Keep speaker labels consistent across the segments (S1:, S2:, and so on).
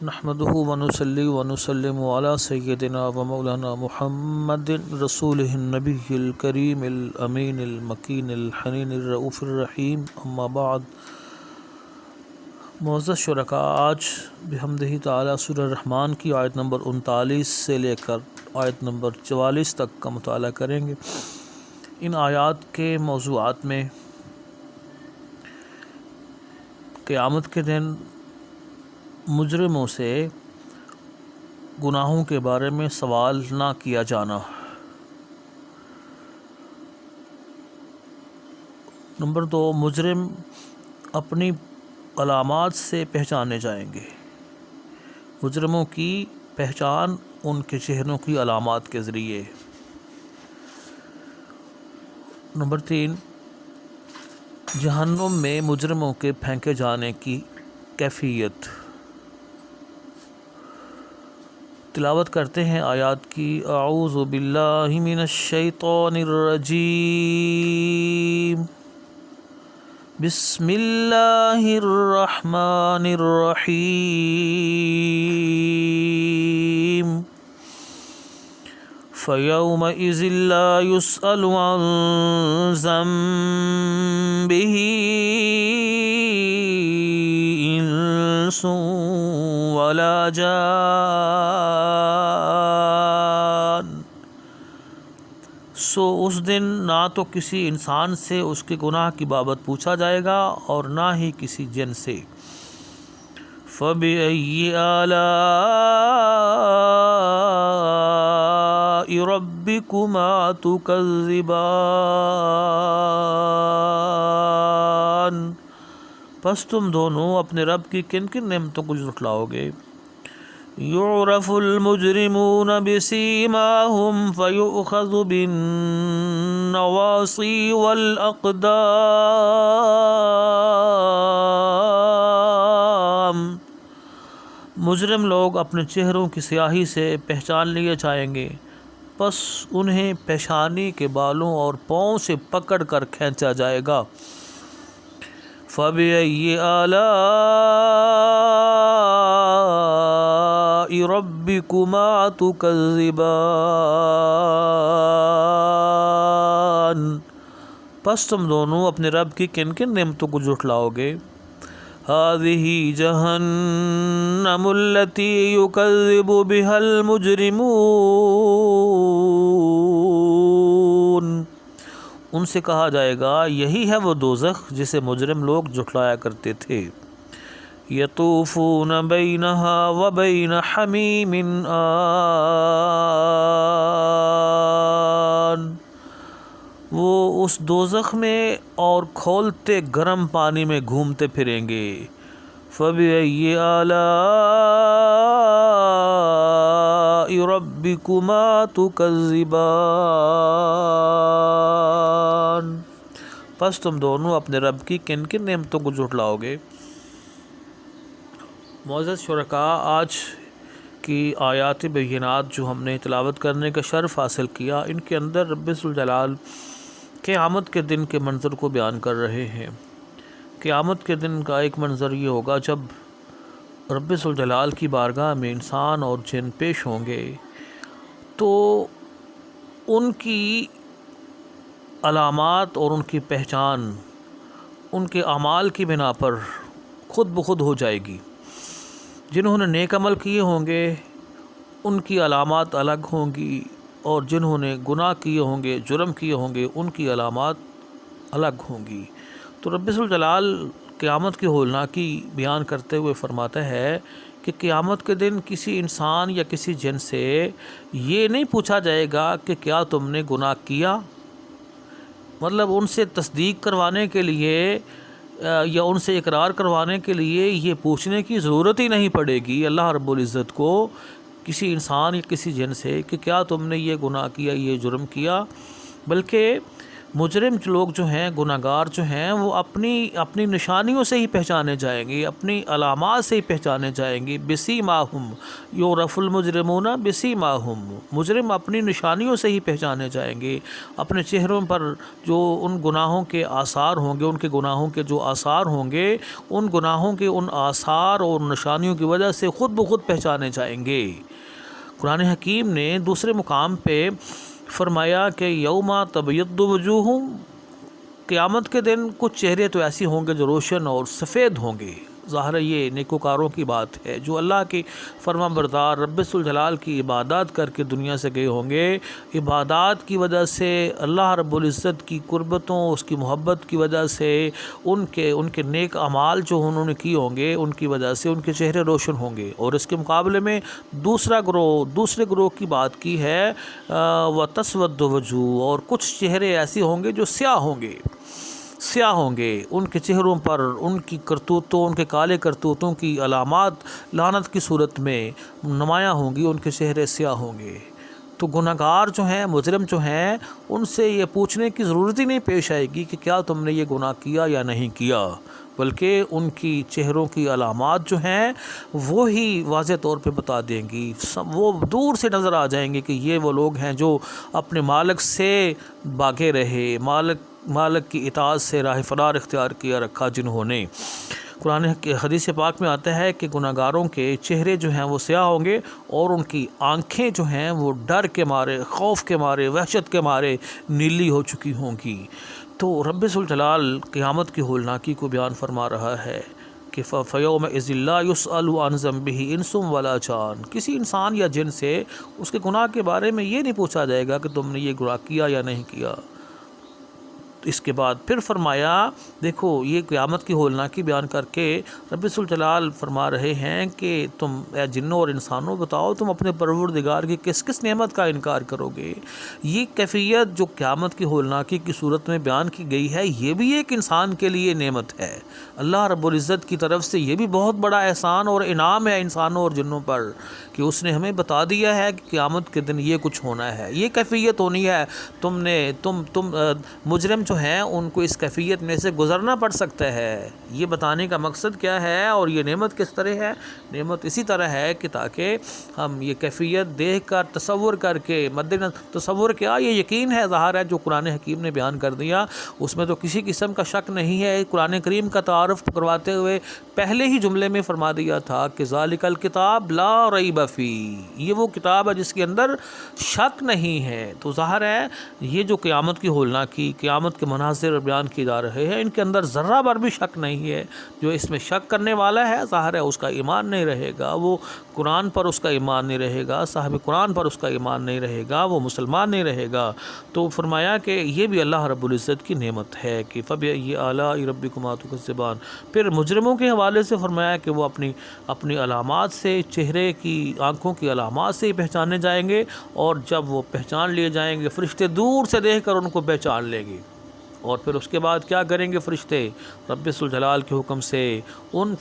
S1: نحمده ونصلي ونسلم على سيدنا ومولانا محمد رسوله النبي الكريم الأمين المكين الحنين الرؤوف الرحيم اما بعد۔ معزز شرکاء، آج بحمدہ تعالی سورہ رحمان کی آیت نمبر 39 سے لے کر آیت نمبر 44 تک کا مطالعہ کریں گے۔ ان آیات کے موضوعات میں قیامت کے دن مجرموں سے گناہوں کے بارے میں سوال نہ کیا جانا۔ نمبر 2، مجرم اپنی علامات سے پہچانے جائیں گے۔ مجرموں کی پہچان ان کے چہروں کی علامات کے ذریعے۔ نمبر 3، جہنم میں مجرموں کے پھینکے جانے کی کیفیت۔ تلاوت کرتے ہیں آیات کی۔ اعوذ باللہ من الشیطان الرجیم، بسم اللہ الرحمن الرحیم۔ فَيَوْمَئِذٍ لَا يُسْأَلُ عَنْ ذَنبِهِ إِنسٌ وَلَا جَانٌ۔ سو اس دن نہ تو کسی انسان سے اس کے گناہ کی بابت پوچھا جائے گا اور نہ ہی کسی جن سے۔ فَبِأَيِّ آلَاءِ رَبِّكُمَا تُكَذِّبَانِ۔ پس تم دونوں اپنے رب کی کن کن نعمتوں کو جھٹلاؤ گے۔ یعرف المجرمون بسیماہم فیؤخذ بالنواصی والاقدام۔ مجرم لوگ اپنے چہروں کی سیاہی سے پہچان لیے جائیں گے، پس انہیں پیشانی کے بالوں اور پاؤں سے پکڑ کر کھینچا جائے گا۔ فَبِأَيِّ آلَاءِ رَبِّكُمَا تُكَذِّبَانِ۔ پس تم دونوں اپنے رب کی کن کن نعمتوں کو جھٹلاؤ گے۔ هَذِهِ جَهَنَّمُ الَّتِي يُكَذِّبُ بِهَا الْمُجْرِمُونَ۔ ان سے کہا جائے گا، یہی ہے وہ دوزخ جسے مجرم لوگ جھٹلایا کرتے تھے۔ یطوفون بینہا وبین حمیم آن۔ وہ اس دوزخ میں اور کھولتے گرم پانی میں گھومتے پھریں گے۔ فَبِأَيِّ آلَاءِ رَبِّكُمَا تُكَذِّبَانِ۔ پس تم دونوں اپنے رب کی کن کن نعمتوں کو جھٹلاؤ گے۔ معزز شرکاء، آج کی آیات بینات جو ہم نے تلاوت کرنے کا شرف حاصل کیا، ان کے اندر رب ذوالجلال قیامت کے دن کے منظر کو بیان کر رہے ہیں۔ قیامت کے دن کا ایک منظر یہ ہوگا جب رب ذوالجلال کی بارگاہ میں انسان اور جن پیش ہوں گے، تو ان کی علامات اور ان کی پہچان ان کے اعمال کی بنا پر خود بخود ہو جائے گی۔ جنہوں نے نیک عمل کیے ہوں گے ان کی علامات الگ ہوں گی، اور جنہوں نے گناہ کیے ہوں گے، جرم کیے ہوں گے، ان کی علامات الگ ہوں گی۔ تو رب ذوالجلال قیامت کی ہولناکی بیان کرتے ہوئے فرماتا ہے کہ قیامت کے دن کسی انسان یا کسی جن سے یہ نہیں پوچھا جائے گا کہ کیا تم نے گناہ کیا، مطلب ان سے تصدیق کروانے کے لیے یا ان سے اقرار کروانے کے لیے یہ پوچھنے کی ضرورت ہی نہیں پڑے گی اللہ رب العزت کو کسی انسان یا کسی جن سے کہ کیا تم نے یہ گناہ کیا، یہ جرم کیا، بلکہ مجرم لوگ جو ہیں، گناہگار جو ہیں، وہ اپنی نشانیوں سے ہی پہچانے جائیں گے، اپنی علامات سے ہی پہچانے جائیں گے۔ بسیماہم یعرف المجرمون بسیماہم، مجرم اپنی نشانیوں سے ہی پہچانے جائیں گے، اپنے چہروں پر جو ان گناہوں کے آثار ہوں گے، ان کے گناہوں کے جو آثار ہوں گے، ان گناہوں کے ان آثار اور نشانیوں کی وجہ سے خود بخود پہچانے جائیں گے۔ قرآن حکیم نے دوسرے مقام پہ فرمایا کہ یوم تبیض وجوہ، قیامت کے دن کچھ چہرے تو ایسے ہوں گے جو روشن اور سفید ہوں گے۔ ظاہر ہے یہ نیکوکاروں کی بات ہے، جو اللہ کی فرما بردار رب الجلال کی عبادات کر کے دنیا سے گئے ہوں گے۔ عبادات کی وجہ سے، اللہ رب العزت کی قربتوں، اس کی محبت کی وجہ سے، ان کے نیک اعمال جو انہوں نے کیے ہوں گے، ان کی وجہ سے ان کے چہرے روشن ہوں گے۔ اور اس کے مقابلے میں دوسرے گروہ کی بات کی ہے، وَتَسْوَدُّ وُجُوهٌ، اور کچھ چہرے ایسے ہوں گے جو سیاہ ہوں گے، ان کے چہروں پر ان کی کرتوتوں، ان کے کالے کرتوتوں کی علامات لعنت کی صورت میں نمایاں ہوں گی، ان کے چہرے سیاہ ہوں گے۔ تو گناہگار جو ہیں، مجرم جو ہیں، ان سے یہ پوچھنے کی ضرورت ہی نہیں پیش آئے گی کہ کیا تم نے یہ گناہ کیا یا نہیں کیا، بلکہ ان کی چہروں کی علامات جو ہیں وہی واضح طور پہ بتا دیں گی۔ وہ دور سے نظر آ جائیں گے کہ یہ وہ لوگ ہیں جو اپنے مالک سے بھاگے رہے، مالک کی اطاعت سے راہ فرار اختیار کیا رکھا، جنہوں نے قرآن حدیث پاک میں آتا ہے کہ گناہگاروں کے چہرے جو ہیں وہ سیاہ ہوں گے، اور ان کی آنکھیں جو ہیں وہ ڈر کے مارے، خوف کے مارے، وحشت کے مارے نیلی ہو چکی ہوں گی۔ تو رب ذوالجلال قیامت کی ہولناکی کو بیان فرما رہا ہے کہ فَيَوْمَئِذٍ لَا يُسْأَلُ عَنْ ذَنبِهِ إِنسٌ وَلَا جَانٌ، کسی انسان یا جن سے اس کے گناہ کے بارے میں یہ نہیں پوچھا جائے گا کہ تم نے یہ گناہ کیا یا نہیں کیا۔ اس کے بعد پھر فرمایا، دیکھو یہ قیامت کی ہولناکی بیان کر کے رب الجلال فرما رہے ہیں کہ تم اے جنوں اور انسانوں بتاؤ، تم اپنے پروردگار کی کس کس نعمت کا انکار کرو گے۔ یہ کیفیت جو قیامت کی ہولناکی کی صورت میں بیان کی گئی ہے، یہ بھی ایک انسان کے لیے نعمت ہے۔ اللہ رب العزت کی طرف سے یہ بھی بہت بڑا احسان اور انعام ہے انسانوں اور جنوں پر کہ اس نے ہمیں بتا دیا ہے کہ قیامت کے دن یہ کچھ ہونا ہے، یہ کیفیت ہونی ہے۔ تم مجرم جو ہیں ان کو اس کیفیت میں سے گزرنا پڑ سکتا ہے۔ یہ بتانے کا مقصد کیا ہے اور یہ نعمت کس طرح ہے؟ نعمت اسی طرح ہے کہ تاکہ ہم یہ کیفیت دیکھ کر، تصور کر کے، تصور کیا، یہ یقین ہے، ظاہر ہے جو قرآن حکیم نے بیان کر دیا اس میں تو کسی قسم کا شک نہیں ہے۔ قرآن کریم کا تعارف کرواتے ہوئے پہلے ہی جملے میں فرما دیا تھا کہ ذالک الکتاب لا ریب فیہ، یہ وہ کتاب ہے جس کے اندر شک نہیں ہے۔ تو ظاہر ہے یہ جو قیامت کی ہولناکی، قیامت کے مناظر بیان کیے جا رہے ہیں، ان کے اندر ذرہ بھر بھی شک نہیں ہے۔ جو اس میں شک کرنے والا ہے، ظاہر ہے اس کا ایمان نہیں رہے گا، وہ قرآن پر اس کا ایمان نہیں رہے گا، صاحب قرآن پر اس کا ایمان نہیں رہے گا، وہ مسلمان نہیں رہے گا۔ تو فرمایا کہ یہ بھی اللہ رب العزت کی نعمت ہے کہ فَبِأَيِّ آلَاءِ رَبِّكُمَا تُكَذِّبَانِ۔ پھر مجرموں کے حوالے سے فرمایا کہ وہ اپنی علامات سے، چہرے کی، آنکھوں کی علامات سے ہی پہچانے جائیں گے، اور جب وہ پہچان لیے جائیں گے، فرشتے دور سے دیکھ کر ان کو پہچان لیں گے۔ اور پھر اس کے بعد کیا کریں گے فرشتے؟ رب الجلال کے حکم سے ان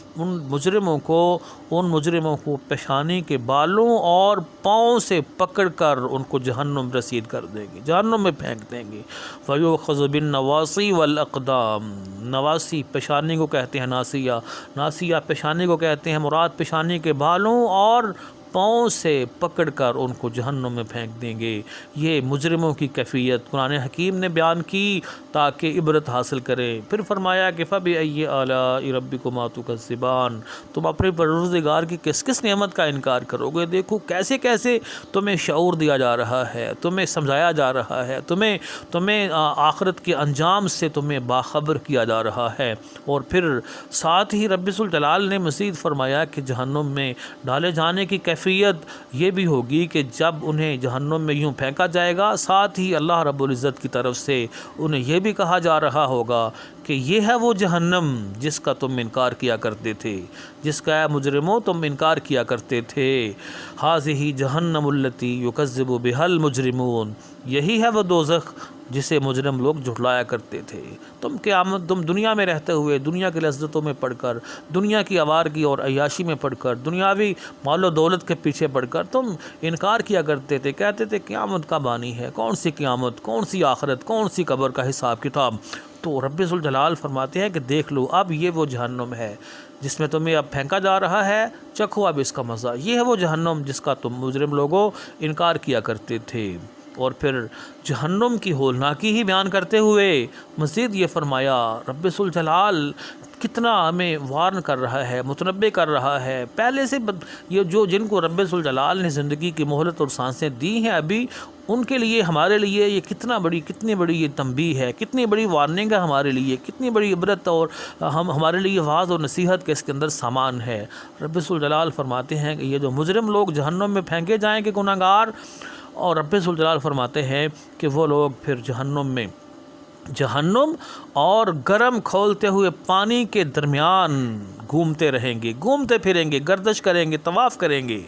S1: مجرموں کو پیشانی کے بالوں اور پاؤں سے پکڑ کر ان کو جہنم رسید کر دیں گے، جہنم میں پھینک دیں گے۔ فَيُؤْخَذُ بِالنَّوَاصِي وَالْأَقْدَامِ، نواسی پیشانی کو کہتے ہیں، ناسیہ پیشانی کو کہتے ہیں، مراد پیشانی کے بالوں اور پاؤں سے پکڑ کر ان کو جہنم میں پھینک دیں گے۔ یہ مجرموں کی کیفیت قرآن حکیم نے بیان کی تاکہ عبرت حاصل کریں۔ پھر فرمایا کہ فَبِأَيِّ آلَاءِ رَبِّكُمَا تُكَذِّبَانِ، تم اپنے پروردگار کی کس کس نعمت کا انکار کرو گے۔ دیکھو کیسے کیسے تمہیں شعور دیا جا رہا ہے، تمہیں سمجھایا جا رہا ہے، تمہیں آخرت کے انجام سے تمہیں باخبر کیا جا رہا ہے۔ اور پھر ساتھ ہی رب الجلال نے مزید فرمایا کہ جہنم میں ڈالے جانے کی کیفیت یہ بھی ہوگی کہ جب انہیں جہنم میں یوں پھینکا جائے گا، ساتھ ہی اللہ رب العزت کی طرف سے انہیں یہ بھی کہا جا رہا ہوگا کہ یہ ہے وہ جہنم جس کا تم انکار کیا کرتے تھے، جس کا اے مجرموں تم انکار کیا کرتے تھے۔ ھذہ جہنم التی یکذب بہا المجرمون، یہی ہے وہ دوزخ جسے مجرم لوگ جھٹلایا کرتے تھے۔ تم دنیا میں رہتے ہوئے، دنیا کی لذتوں میں پڑھ کر، دنیا کی آوارگی اور عیاشی میں پڑھ کر، دنیاوی مال و دولت کے پیچھے پڑھ کر تم انکار کیا کرتے تھے، کہتے تھے قیامت کب آنی ہے، کون سی قیامت، کون سی آخرت، کون سی قبر کا حساب کتاب۔ تو رب ذوالجلال فرماتے ہیں کہ دیکھ لو اب یہ وہ جہنم ہے جس میں تمہیں اب پھینکا جا رہا ہے، چکھو اب اس کا مزہ۔ یہ ہے وہ جہنم جس کا تم مجرم لوگوں انکار کیا کرتے تھے۔ اور پھر جہنم کی ہولناکی ہی بیان کرتے ہوئے مزید یہ فرمایا، رب ذوالجلال کتنا ہمیں وارن کر رہا ہے، متنبع کر رہا ہے۔ پہلے سے یہ جن کو رب ذوالجلال نے زندگی کی مہلت اور سانسیں دی ہیں ابھی، ان کے لیے ہمارے لیے یہ کتنی بڑی یہ تنبیہ ہے، کتنی بڑی وارننگ ہے ہمارے لیے، کتنی بڑی عبرت اور ہمارے لیے واعظ اور نصیحت کے اس کے اندر سامان ہے۔ رب ذوالجلال فرماتے ہیں کہ یہ جو مجرم لوگ جہنم میں پھینکے جائیں گے گناہگار، اور رب ذوالجلال فرماتے ہیں کہ وہ لوگ پھر جہنم اور گرم کھولتے ہوئے پانی کے درمیان گھومتے رہیں گے، گھومتے پھریں گے، گردش کریں گے، طواف کریں گے۔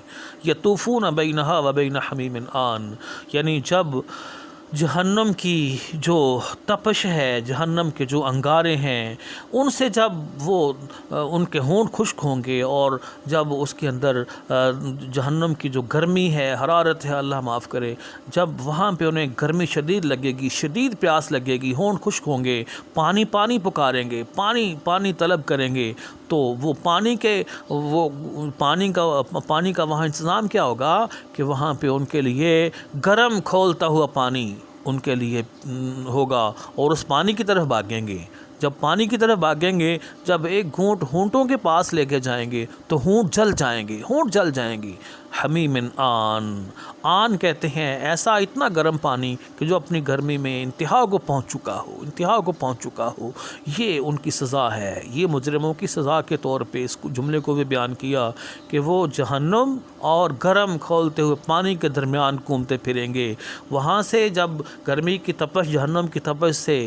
S1: یطوفون بینہا و بین حمیم آن، یعنی جب جہنم کی جو تپش ہے، جہنم کے جو انگارے ہیں، ان سے جب وہ ان کے ہونٹ خشک ہوں گے، اور جب اس کے اندر جہنم کی جو گرمی ہے، حرارت ہے، اللہ معاف کرے، جب وہاں پہ انہیں گرمی شدید لگے گی، شدید پیاس لگے گی، ہونٹ خشک ہوں گے، پانی پکاریں گے، پانی طلب کریں گے، تو وہ پانی کا وہاں انتظام کیا ہوگا کہ وہاں پہ ان کے لیے گرم کھولتا ہوا پانی ان کے لیے ہوگا، اور اس پانی کی طرف بھاگیں گے۔ جب پانی کی طرف بھاگیں گے، جب ایک گھونٹ ہونٹوں کے پاس لے کے جائیں گے تو ہونٹ جل جائیں گے۔ حمیم آن کہتے ہیں ایسا اتنا گرم پانی کہ جو اپنی گرمی میں انتہا کو پہنچ چکا ہو۔ یہ ان کی سزا ہے، یہ مجرموں کی سزا کے طور پہ اس جملے کو بھی بیان کیا کہ وہ جہنم اور گرم کھولتے ہوئے پانی کے درمیان گھومتے پھریں گے۔ وہاں سے جب گرمی کی تپش، جہنم کی تپش سے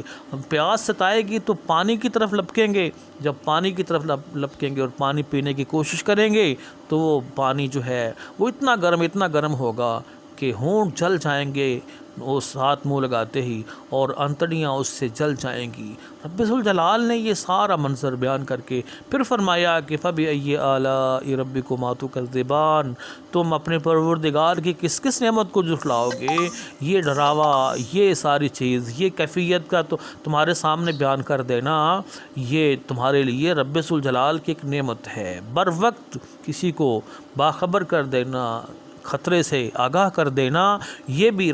S1: پیاس ستائے گی تو پانی کی طرف لپکیں گے۔ جب پانی کی طرف لپکیں گے اور پانی پینے کی کوشش کریں گے تو وہ پانی جو ہے وہ اتنا گرم ہوگا کہ ہونٹ جل جائیں گے اس ہاتھ منہ لگاتے ہی، اور انتڑیاں اس سے جل جائیں گی۔ رب ذوالجلال نے یہ سارا منظر بیان کر کے پھر فرمایا کہ فَبِأَيِّ آلَاءِ رَبِّكُمَا تُكَذِّبَانِ، تم اپنے پروردگار کی کس نعمت کو جھٹلاؤ گے؟ یہ ڈراوا، یہ ساری چیز، یہ کیفیت کا تو تمہارے سامنے بیان کر دینا، یہ تمہارے لیے رب ذوالجلال کی ایک نعمت ہے۔ بر وقت کسی کو باخبر کر دینا، خطرے سے آگاہ کر دینا، یہ بھی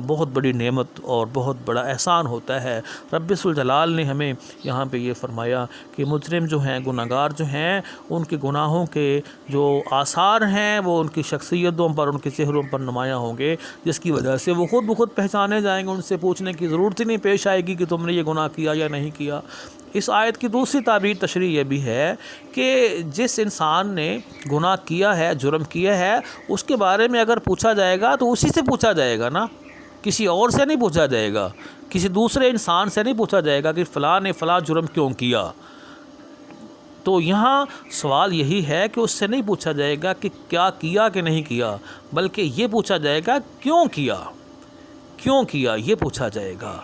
S1: بہت بڑی نعمت اور بہت بڑا احسان ہوتا ہے۔ رب ذوالجلال نے ہمیں یہاں پہ یہ فرمایا کہ مجرم جو ہیں، گناہگار جو ہیں، ان کے گناہوں کے جو آثار ہیں وہ ان کی شخصیتوں پر، ان کے چہروں پر نمایاں ہوں گے، جس کی وجہ سے وہ خود بخود پہچانے جائیں گے۔ ان سے پوچھنے کی ضرورت ہی نہیں پیش آئے گی کہ تم نے یہ گناہ کیا یا نہیں کیا۔ اس آیت کی دوسری تعبیر تشریح یہ بھی ہے کہ جس انسان نے گناہ کیا ہے، جرم کیا ہے، اس کے بارے میں اگر پوچھا جائے گا تو اسی سے پوچھا جائے گا نا، کسی اور سے نہیں پوچھا جائے گا، کسی دوسرے انسان سے نہیں پوچھا جائے گا کہ فلاں نے فلاں جرم کیوں کیا۔ تو یہاں سوال یہی ہے کہ اس سے نہیں پوچھا جائے گا کہ کیا کیا کہ نہیں کیا، بلکہ یہ پوچھا جائے گا کیوں کیا، یہ پوچھا جائے گا۔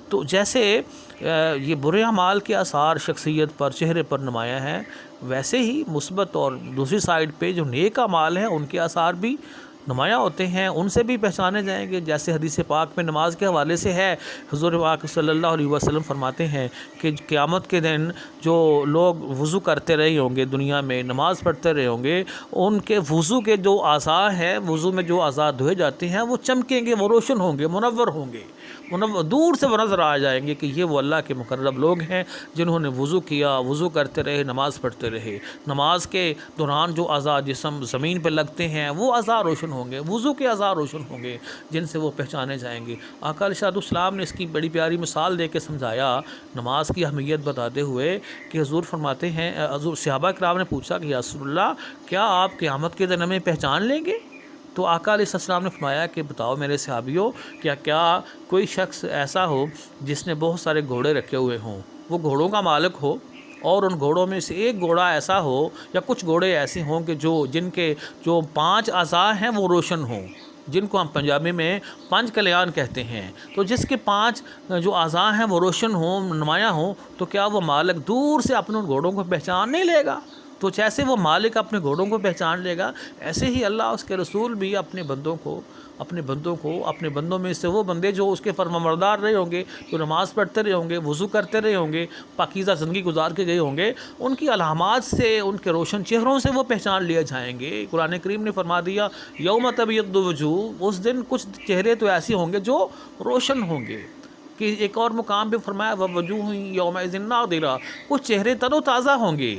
S1: تو جیسے یہ برے اعمال کے آثار شخصیت پر، چہرے پر نمایاں ہیں، ویسے ہی مثبت اور دوسری سائیڈ پہ جو نیک اعمال ہیں ان کے آثار بھی نمایاں ہوتے ہیں، ان سے بھی پہچانے جائیں گے۔ جیسے حدیث پاک میں نماز کے حوالے سے ہے، حضور پاک صلی اللہ علیہ وسلم فرماتے ہیں کہ قیامت کے دن جو لوگ وضو کرتے رہے ہوں گے، دنیا میں نماز پڑھتے رہے ہوں گے، ان کے وضو کے جو اعضاء ہیں، وضو میں جو اعضاء دھوئے جاتے ہیں، وہ چمکیں گے، وہ روشن ہوں گے، منور ہوں گے، دور سے وہ نظر آ جائیں گے کہ یہ وہ اللہ کے مقرب لوگ ہیں جنہوں نے وضو کیا، وضو کرتے رہے، نماز پڑھتے رہے۔ نماز کے دوران جو اعضاء جسم زمین پہ لگتے ہیں وہ اعضاء روشن ہوں گے، وضو کے اعضاء روشن ہوں گے، جن سے وہ پہچانے جائیں گے۔ آقا علیہ السلام نے اس کی بڑی پیاری مثال دے کے سمجھایا، نماز کی اہمیت بتاتے ہوئے کہ حضور فرماتے ہیں، صحابہ کرام نے پوچھا کہ یا رسول اللہ کیا آپ قیامت کے دن ہمیں پہچان لیں گے؟ تو آقا علیہ السلام نے فرمایا کہ بتاؤ میرے صحابیوں، کیا کوئی شخص ایسا ہو جس نے بہت سارے گھوڑے رکھے ہوئے ہوں، وہ گھوڑوں کا مالک ہو اور ان گھوڑوں میں سے ایک گھوڑا ایسا ہو یا کچھ گھوڑے ایسے ہوں کہ جن کے جو 5 اعضاء ہیں وہ روشن ہوں، جن کو ہم پنجابی میں پنج کلیان کہتے ہیں، تو جس کے 5 جو اعضاء ہیں وہ روشن ہوں، نمایاں ہوں، تو کیا وہ مالک دور سے اپنے ان گھوڑوں کو پہچان نہیں لے گا؟ تو جیسے وہ مالک اپنے گھوڑوں کو پہچان لے گا، ایسے ہی اللہ اس کے رسول بھی اپنے بندوں کو اپنے بندوں میں سے وہ بندے جو اس کے فرمانبردار رہے ہوں گے، جو نماز پڑھتے رہے ہوں گے، وضو کرتے رہے ہوں گے، پاکیزہ زندگی گزار کے گئے ہوں گے، ان کی علامات سے، ان کے روشن چہروں سے وہ پہچان لیے جائیں گے۔ قرآن کریم نے فرما دیا یوم تبیض وجوہ، اس دن کچھ چہرے تو ایسے ہوں گے جو روشن ہوں گے، کہ ایک اور مقام پہ فرمایا ووجوہ یومئذ ناضرہ، کچھ چہرے تر و تازہ ہوں گے،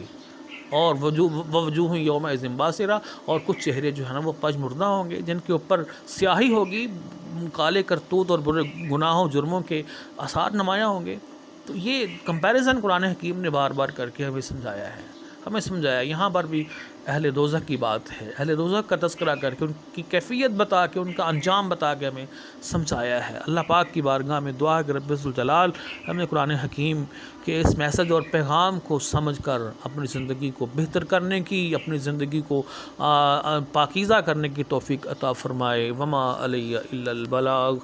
S1: اور وجوہ یومئذ باسرہ، اور کچھ چہرے جو ہے نا وہ پژمردہ ہوں گے، جن کے اوپر سیاہی ہوگی، کالے کرتوت اور برے گناہوں جرموں کے آثار نمایاں ہوں گے۔ تو یہ کمپیریزن قرآن حکیم نے بار بار کر کے ہمیں سمجھایا یہاں پر بھی اہل دوزخ کی بات ہے، اہل دوزخ کا تذکرہ کر کے ان کی کیفیت بتا کے، ان کا انجام بتا کے ہمیں سمجھایا ہے۔ اللہ پاک کی بارگاہ میں دعا ہے کہ رب ذوالجلال ہمیں قرآن حکیم کے اس میسج اور پیغام کو سمجھ کر اپنی زندگی کو بہتر کرنے کی، اپنی زندگی کو پاکیزہ کرنے کی توفیق عطا فرمائے۔ وما علی الا البلاغ۔